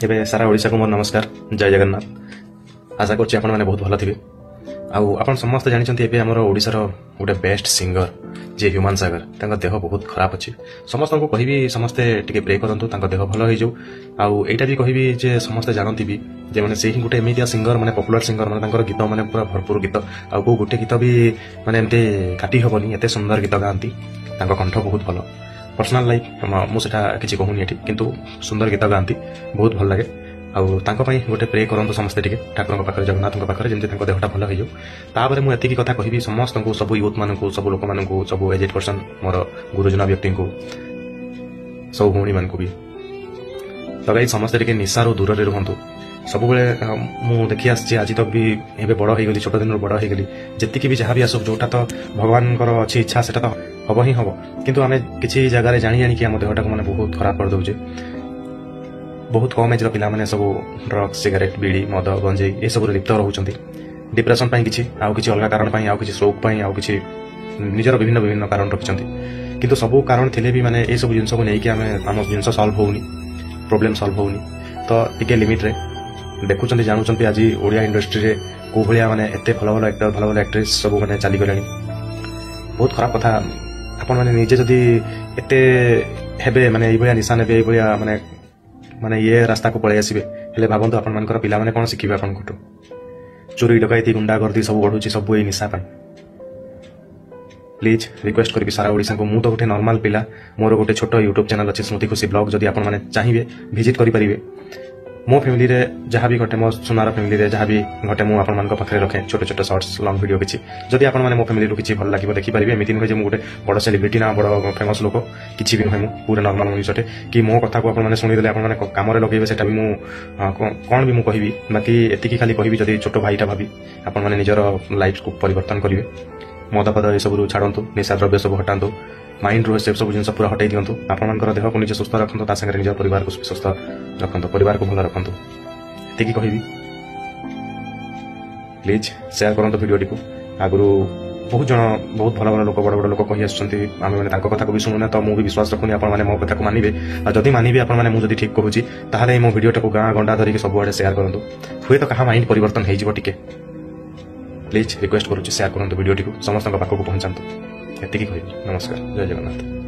एबे सारा ओडिशा को मोर नमस्कार। जय जगन्नाथ। आशा करछि आपण माने बहुत भलो थिबे। आउ आपण समस्त जानिचंती एबे हमर ओडिसा रो गोटे बेस्ट सिंगर जे ह्यूमन सागर तांका देह बहुत खराब अछि। समस्त को कहिबी समस्ते टिके प्रे करंतु तांका देह भलो होई जाऊ। आउ एटा भी कहिबी जे समस्ते जानंती भी जे माने सेही गोटे एमितिया सिंगर माने पॉपुलर सिंगर माने तांकर गीत माने पूरा भरपूर गीत आउ को गोटे गीत भी माने एमते काटी हबनी एते सुंदर गीत गांती। तांका कंठ बहुत भलो। पर्सनल लाइफ मु सेटा किछि कहूनी एठी किंतु सुंदर गीत गांती बहुत भल लागे। आउ तांको पई गोटे प्रे करंतु समस्ते टिके ठाकुरଙ୍କ पाखरे जगन्नाथଙ୍କ पाखरे जेमति तांको देहटा भलो होई जाऊ। तापरे मु एतिकी कथा कहिबी समस्तଙ୍କୁ सब यूथ माननको सब लोक माननको सब एजेड पर्सन मोर गुरुजना व्यक्तिଙ୍କୁ सब भौणी माननको भी तो गाइस समस्ते टिके निशारो दूर रे रहंतु। सब बेले मु देखि आछि आज तक भी एबे बड़ होई गेली छोट दिन बड़ होई गेली जेतिकी भी जहां भी आसो जोटा तो भगवानଙ୍କର अछि इच्छा सेटा तो हबो ही हबो किंतु आमे किछि जगह रे जानि जानि कि हम देहटा को माने बहुत खराब कर दउजे। बहुत कम एज पिला माने सब ड्रग्स सिगरेट बीड़ी मद गंजेई ए सब लिप्त रहउचंती। डिप्रेशन पई किछि आउ किछि अलगा कारण पई आउ किछि शौक पई आउ किछि निजर विभिन्न विभिन्न कारण रखिचंती किंतु सब कारण थिले भी माने ए सब जिंस को नै कि हम जिंस सॉल्व होउनी प्रॉब्लम सॉल्व होउनी तो टिके लिमिट रे देखुचंती जानुचंती आज ओडिया इंडस्ट्री रे को भलिया माने एते भलो भलो एक्टर भलो भलो एक्ट्रेस सब माने चाली गलेनी। बहुत खराब कथा आपण माने निजे जदी एते हेबे माने ए भलिया निशान हेबे ए भलिया माने माने ये रास्ता को पळे आसीबे हेले भाबंतु आपण मानकर पिला माने कोन सिखिबे आपण कोटो चोरी डकैती गुंडा गर्दी सब बढ़ुची सब ए निशा पई। प्लीज रिक्वेस्ट करबी सारा ओडिसा को मु तो गोटे नॉर्मल पिला मोर गोटे छोटो यूट्यूब चैनल अछि स्मृति खुशी ब्लॉग जदी आपण माने चाहिबे विजिट करि परिबे। मो फैमिली रे जहां भी घटे मो सुनार फैमिली रे जहां भी घटे मु आपण मानक पाखरे रखे छोटे छोटे शॉर्ट्स लॉन्ग वीडियो किछि जदी आपण माने मो फैमिली रो किछि भल लागिबो देखि परिबे। एमितिन जे मु गोटे बड़ सेलिब्रिटी ना बड़ फेमस लोक किछि भी मु पूरा नॉर्मल मनुष्यटे कि मो कथा को आपण माने सुनि देले आपण माने काम रे लगेबे सेटा भी मु कोन भी मु कहिबी बाकी एतिकी खाली कहिबी जदी छोटो भाईटा भाबी आपण माने निजर लाइफ को परिवर्तन करिवे। मदपद ए सब छाड़ंतु निशा द्रव्य सब हटांतु माइंड रो से सब जिन पूरा हटाई दिंतु। आपण देह को निजे सुस्थ रखंतु ता संगे निज परिवार को सुस्थ रखंतु परिवार को भल रखंतु एतिकी कहिबी। प्लीज शेयर करंतु वीडियो टी को आगुरु बहुत जन बहुत भल भल लोक बड़ बड़ लोक कहि आछंती आमे माने तांको कथा को भी सुनुना तो मु भी विश्वास रखुनी आपण माने मो कथा को मानिबे आ जदी मानिबे आपण माने मु जदी ठीक कहूची ताहाले मो वीडियो टा को गां गंडा धरि के सब आडे शेयर करंतु हुए तो कहा माइंड परिवर्तन हे जिवो टिके। प्लीज रिक्वेस्ट करूची शेयर करंतु वीडियो टी को समस्त पाखक पहुंचांतु एतिकी कहि। नमस्कार। जय जगन्नाथ।